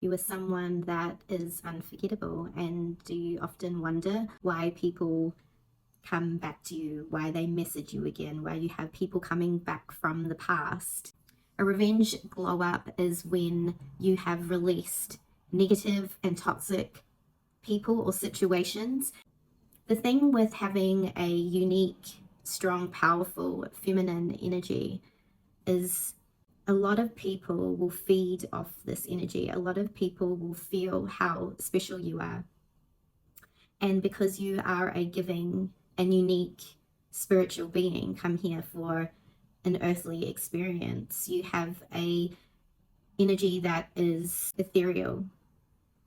You are someone that is unforgettable. And do you often wonder why people come back to you, why they message you again, why you have people coming back from the past? A revenge glow up is when you have released negative and toxic people or situations. The thing with having a unique, strong, powerful feminine energy is a lot of people will feed off this energy. A lot of people will feel how special you are. And because you are a giving and unique spiritual being come here for an earthly experience, you have a energy that is ethereal,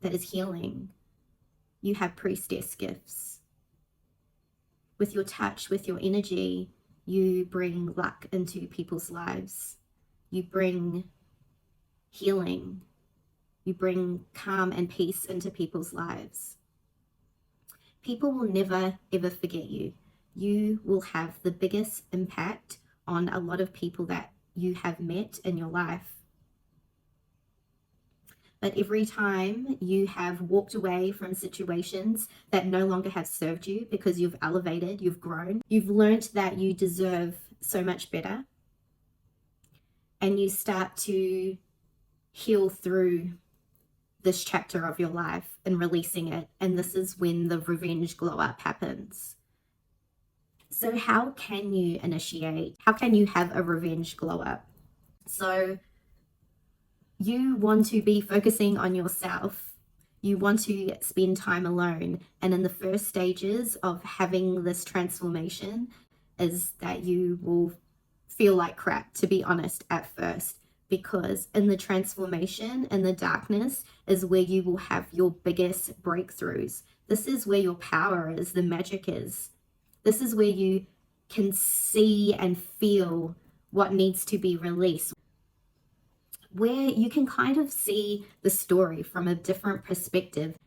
that is healing. You have priestess gifts. With your touch, with your energy, you bring luck into people's lives. You bring healing. You bring calm and peace into people's lives. People will never, ever forget you. You will have the biggest impact on a lot of people that you have met in your life. But every time you have walked away from situations that no longer have served you because you've elevated, you've grown, you've learned that you deserve so much better, and you start to heal through this chapter of your life and releasing it. And this is when the revenge glow up happens. So how can you initiate? How can you have a revenge glow up? So you want to be focusing on yourself. You want to spend time alone. And in the first stages of having this transformation is that you will feel like crap, to be honest, at first. Because in the transformation, in the darkness, is where you will have your biggest breakthroughs. This is where your power is, the magic is. This is where you can see and feel what needs to be released, where you can kind of see the story from a different perspective.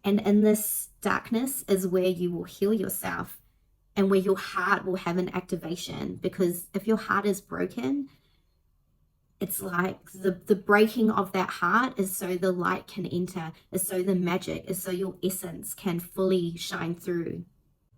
And in this darkness is where you will heal yourself and where your heart will have an activation. Because if your heart is broken, it's like the breaking of that heart is so the light can enter, is so the magic, is so your essence can fully shine through.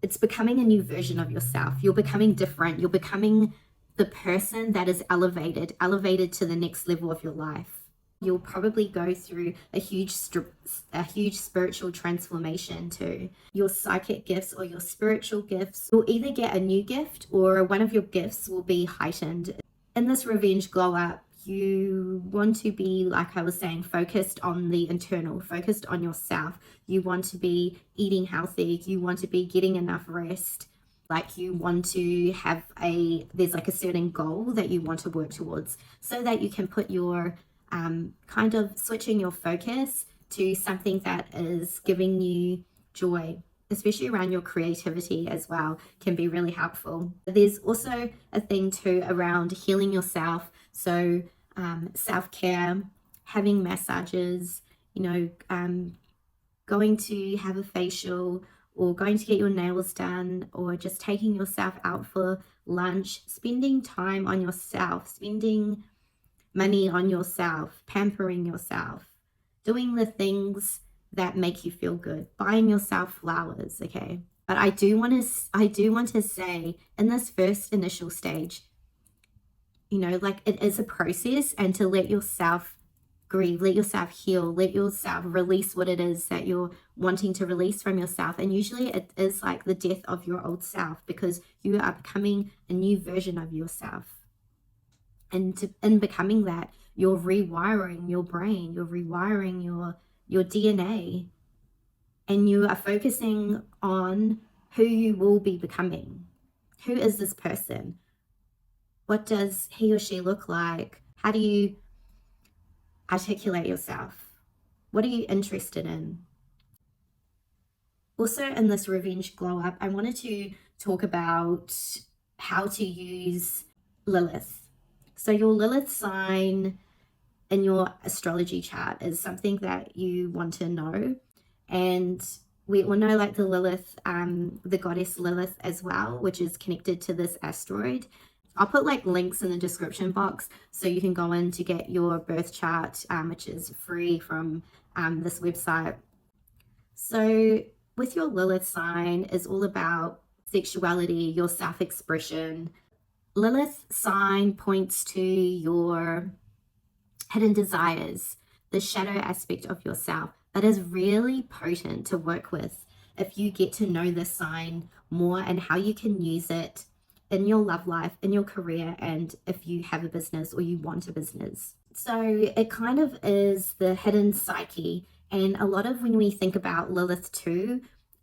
It's becoming a new version of yourself. You're becoming different. You're becoming the person that is elevated to the next level of your life. You'll probably go through a huge spiritual transformation too. Your psychic gifts or your spiritual gifts, you'll either get a new gift or one of your gifts will be heightened. In this revenge glow up, you want to be, like I was saying, focused on the internal, focused on yourself. You want to be eating healthy. You want to be getting enough rest. Like you want to have there's like a certain goal that you want to work towards so that you can put your kind of switching your focus to something that is giving you joy, especially around your creativity as well, can be really helpful. There's also a thing too around healing yourself. So self-care, having massages, going to have a facial or going to get your nails done or just taking yourself out for lunch, spending time on yourself, spending money on yourself, pampering yourself, doing the things that make you feel good, buying yourself flowers, okay? But I do want to say in this first initial stage, like it is a process, and to let yourself grieve, let yourself heal, let yourself release what it is that you're wanting to release from yourself. And usually it is like the death of your old self, because you are becoming a new version of yourself. And in becoming that, you're rewiring your brain, you're rewiring your DNA, and you are focusing on who you will be becoming. Who is this person? What does he or she look like? How do you articulate yourself? What are you interested in? Also, in this revenge glow up, I wanted to talk about how to use Lilith. So your Lilith sign in your astrology chart is something that you want to know. And we all know like the Lilith, the goddess Lilith as well, which is connected to this asteroid. I'll put like links in the description box so you can go in to get your birth chart, which is free from this website. So with your Lilith sign is all about sexuality, your self-expression. Lilith sign points to your hidden desires, the shadow aspect of yourself that is really potent to work with if you get to know this sign more and how you can use it in your love life, in your career, and if you have a business or you want a business. So it kind of is the hidden psyche. And a lot of when we think about Lilith too,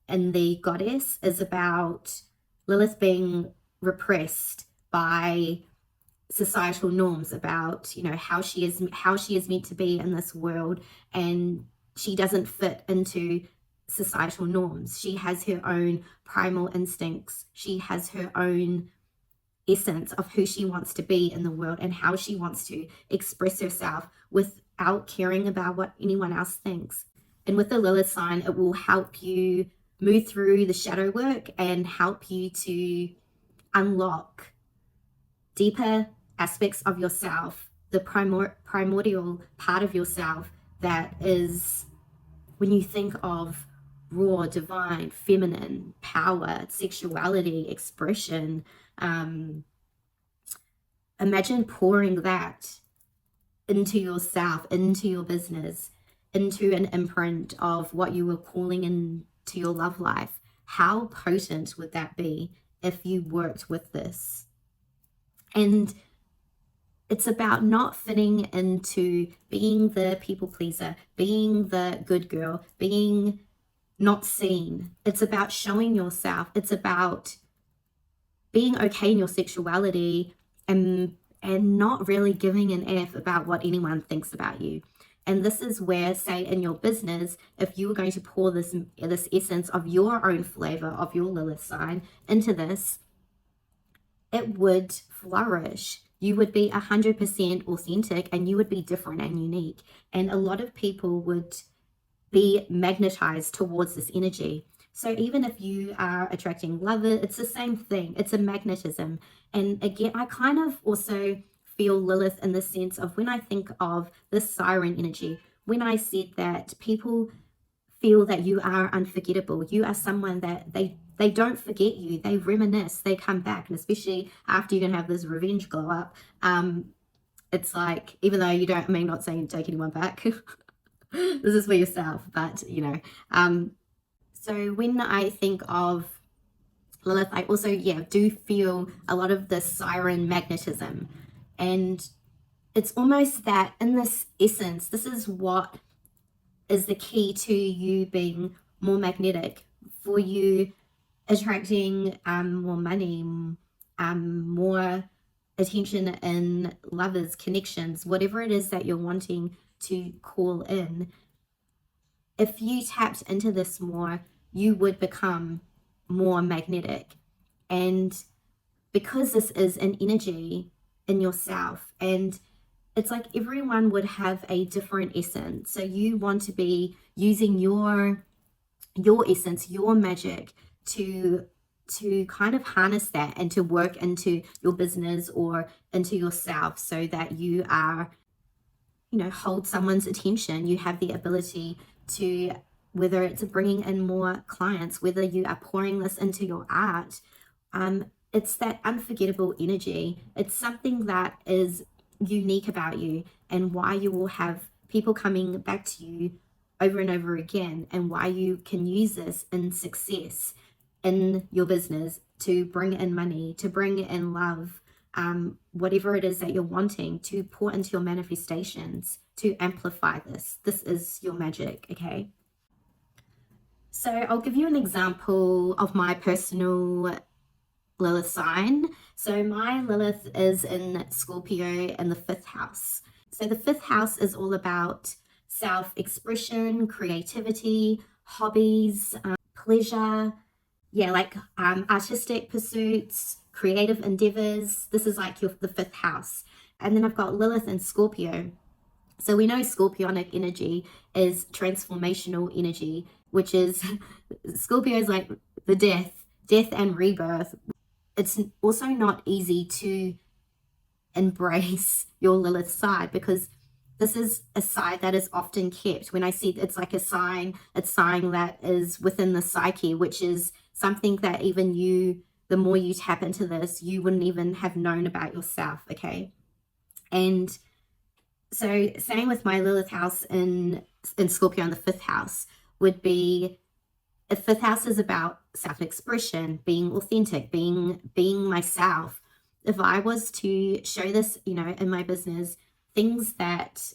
and the goddess is about Lilith being repressed by societal norms about, you know, how she is meant to be in this world, and she doesn't fit into societal norms. She has her own primal instincts. She has her own essence of who she wants to be in the world and how she wants to express herself without caring about what anyone else thinks. And with the Lilith sign, it will help you move through the shadow work and help you to unlock deeper aspects of yourself, the primordial part of yourself that is, when you think of raw, divine, feminine, power, sexuality, expression, imagine pouring that into yourself, into your business, into an imprint of what you were calling into your love life. How potent would that be if you worked with this? And it's about not fitting into being the people pleaser, being the good girl, being not seen. It's about showing yourself. It's about being okay in your sexuality and not really giving an F about what anyone thinks about you. And this is where, say, in your business, if you were going to pour this essence of your own flavor of your Lilith sign into this, it would flourish. You would be 100% authentic and you would be different and unique. And a lot of people would be magnetized towards this energy. So even if you are attracting love, it's the same thing. It's a magnetism. And again, I kind of also feel Lilith in the sense of when I think of the siren energy, when I said that people feel that you are unforgettable, you are someone that they don't forget you, they reminisce, they come back, and especially after you're gonna have this revenge glow up, it's like, even though you don't, I mean, not saying take anyone back, this is for yourself, but you know, so when I think of Lilith, I also, do feel a lot of the siren magnetism, and it's almost that in this essence, this is what is the key to you being more magnetic, for you attracting more money, more attention in lovers, connections, whatever it is that you're wanting to call in. If you tapped into this more, you would become more magnetic. And because this is an energy in yourself, and it's like everyone would have a different essence. So you want to be using your essence, your magic to kind of harness that and to work into your business or into yourself, so that you are, you know, hold someone's attention. You have the ability to, whether it's bringing in more clients, whether you are pouring this into your art, it's that unforgettable energy. It's something that is unique about you, and why you will have people coming back to you over and over again, and why you can use this in success in your business to bring in money, to bring in love, whatever it is that you're wanting to pour into your manifestations, to amplify this. This is your magic, okay? So I'll give you an example of my personal Lilith sign. So my Lilith is in Scorpio in the 5th house. So the 5th house is all about self-expression, creativity, hobbies, pleasure, like artistic pursuits, creative endeavors. This is like the 5th house. And then I've got Lilith in Scorpio. So we know Scorpionic energy is transformational energy, which is Scorpio is like the death and rebirth. it's also not easy to embrace your Lilith side, because this is a side that is often kept. When I see it's like a sign that is within the psyche, which is something that even you, the more you tap into this, you wouldn't even have known about yourself, okay? And so same with my Lilith house in Scorpio, in the 5th house, would be, the 5th house is about self-expression, being authentic, being myself. If I was to show this, you know, in my business, things that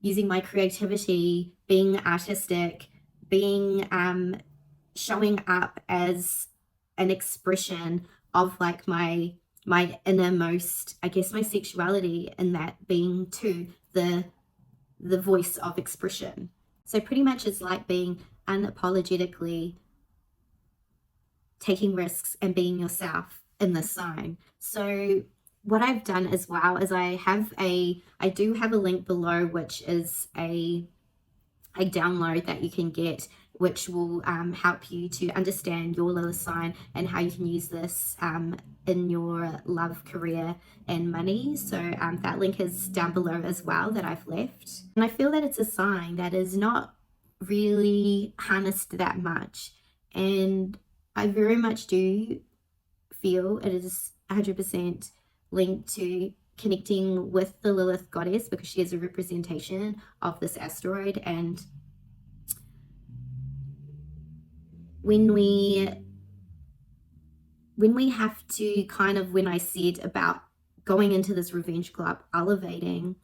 using my creativity, being artistic, being showing up as an expression of like my innermost, I guess, my sexuality, and that being to the voice of expression. So pretty much it's like being unapologetically taking risks and being yourself in this sign. So what I've done as well is I do have a link below, which is a download that you can get, which will help you to understand your Lilith sign and how you can use this in your love, career, and money. So that link is down below as well, that I've left. And I feel that it's a sign that is not really harnessed that much, and I very much do feel it is 100% linked to connecting with the Lilith goddess, because she is a representation of this asteroid. And when we have to kind of, when I said about going into this revenge glowup, elevating,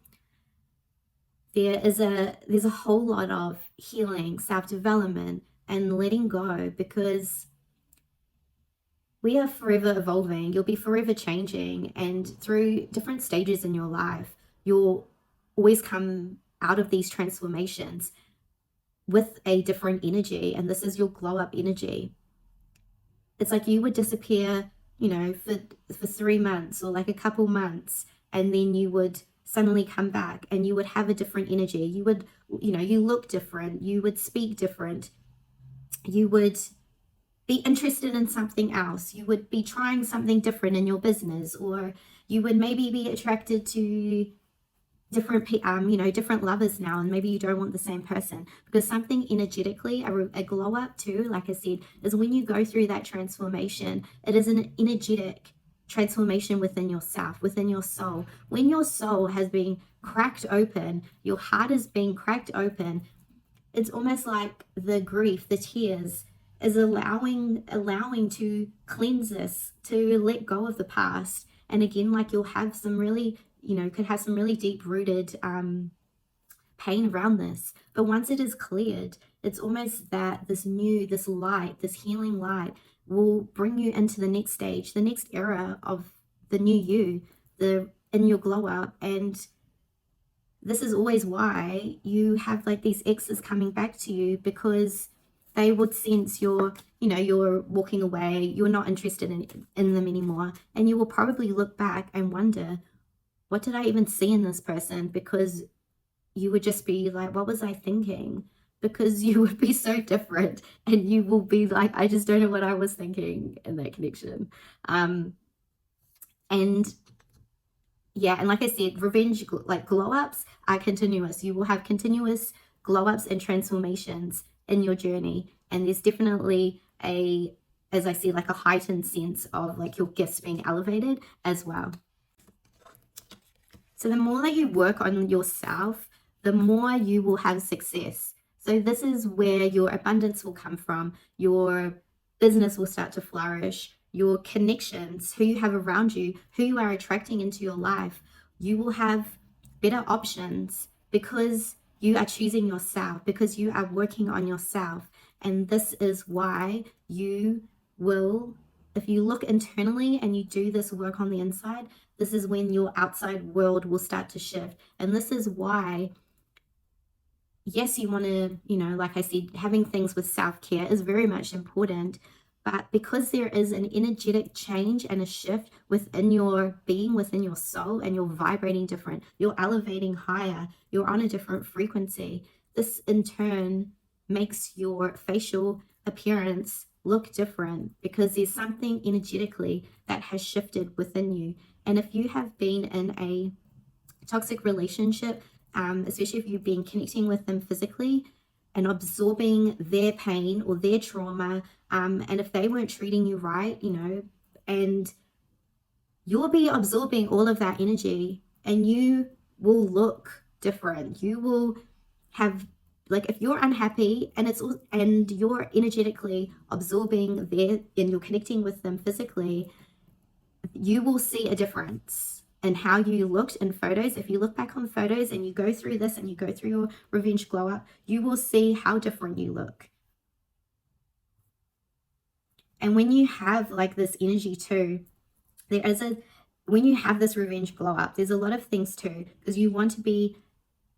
there's a whole lot of healing, self-development, and letting go, because we are forever evolving. You'll be forever changing, and through different stages in your life, you'll always come out of these transformations with a different energy, and this is your glow up energy. It's like you would disappear, you know, for 3 months or like a couple months, and then you would suddenly come back and you would have a different energy. You would, you know, you look different, you would speak different, you would be interested in something else, you would be trying something different in your business, or you would maybe be attracted to different you know, different lovers now, and maybe you don't want the same person, because something energetically, a glow up too, like I said, is when you go through that transformation, it is an energetic transformation within yourself, within your soul. When your soul has been cracked open, your heart is being cracked open, it's almost like the grief, the tears is allowing to cleanse this, to let go of the past. And again, like you'll have some really, you know, could have some really deep rooted pain around this, but once it is cleared, it's almost that this light, this healing light, will bring you into the next stage, the next era of the new you, in your glow up. And this is always why you have like these exes coming back to you, because they would sense you're walking away, you're not interested in them anymore, and you will probably look back and wonder, what did I even see in this person? Because you would just be like, what was I thinking? Because you would be so different, and you will be like, I just don't know what I was thinking in that connection. And yeah, and like I said, revenge, like glow ups are continuous. You will have continuous glow ups and transformations in your journey, and there's definitely as I see, like a heightened sense of like your gifts being elevated as well. So the more that you work on yourself, the more you will have success. So this is where your abundance will come from. Your business will start to flourish. Your connections, who you have around you, who you are attracting into your life, you will have better options, because you are choosing yourself, because you are working on yourself. And this is why you will, if you look internally and you do this work on the inside, this is when your outside world will start to shift. And this is why, yes, you want to, you know, like I said, having things with self-care is very much important. But because there is an energetic change and a shift within your being, within your soul, and you're vibrating different, you're elevating higher, you're on a different frequency, this in turn makes your facial appearance look different, because there's something energetically that has shifted within you. And if you have been in a toxic relationship, especially if you've been connecting with them physically and absorbing their pain or their trauma, and if they weren't treating you right, you know, and you'll be absorbing all of that energy, and you will look different. You will have, like, if you're unhappy and you're energetically absorbing their, and you're connecting with them physically, you will see a difference in how you looked in photos. If you look back on photos and you go through this and you go through your revenge glow up, you will see how different you look. And when you have like this energy too, when you have this revenge glow up, there's a lot of things too, because you want to be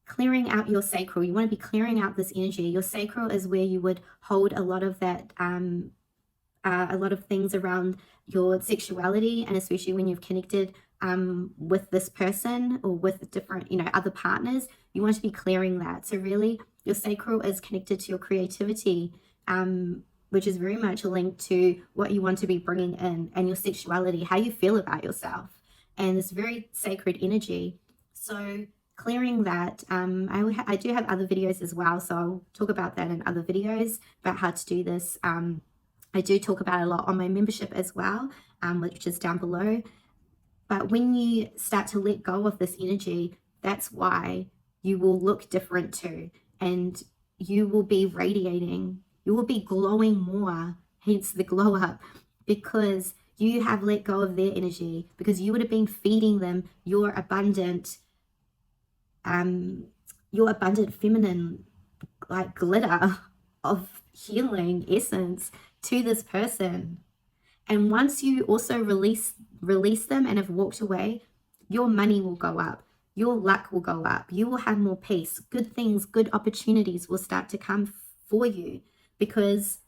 clearing out your sacral. You want to be clearing out this energy. Your sacral is where you would hold a lot of that, a lot of things around your sexuality, and especially when you've connected with this person or with different, you know, other partners, you want to be clearing that. So really, your sacral is connected to your creativity, which is very much linked to what you want to be bringing in, and your sexuality, how you feel about yourself, and this very sacred energy. So clearing that, I do have other videos as well, so I'll talk about that in other videos about how to do this. I do talk about it a lot on my membership as well, which is down below. But when you start to let go of this energy, that's why you will look different too, and you will be radiating. You will be glowing more, hence the glow up, because you have let go of their energy, because you would have been feeding them your abundant feminine, like, glitter of healing essence to this person. And once you also release them and have walked away, your money will go up, your luck will go up, you will have more peace, good things, good opportunities will start to come for you, because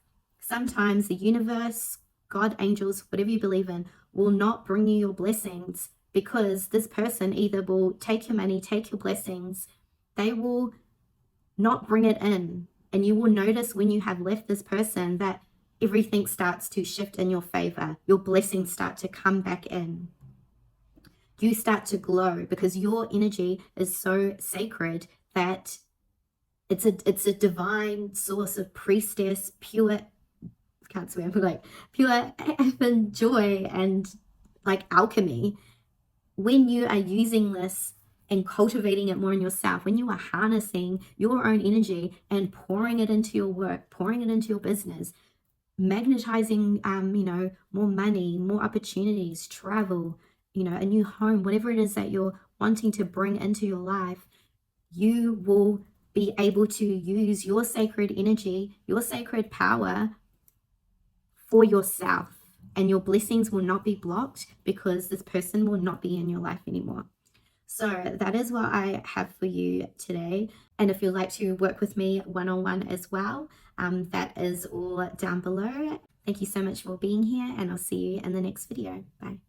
sometimes the universe, God, angels, whatever you believe in, will not bring you your blessings, because this person either will take your money, take your blessings, they will not bring it in. And you will notice when you have left this person that everything starts to shift in your favor. Your blessings start to come back in. You start to glow, because your energy is so sacred that it's a divine source of priestess, pure, can't swear, but like pure effing joy and like alchemy. When you are using this and cultivating it more in yourself, when you are harnessing your own energy and pouring it into your work, pouring it into your business, magnetizing, you know, more money, more opportunities, travel, you know, a new home, whatever it is that you're wanting to bring into your life, you will be able to use your sacred energy, your sacred power for yourself, and your blessings will not be blocked, because this person will not be in your life anymore. So that is what I have for you today. And if you'd like to work with me one-on-one as well, that is all down below. Thank you so much for being here, and I'll see you in the next video. Bye.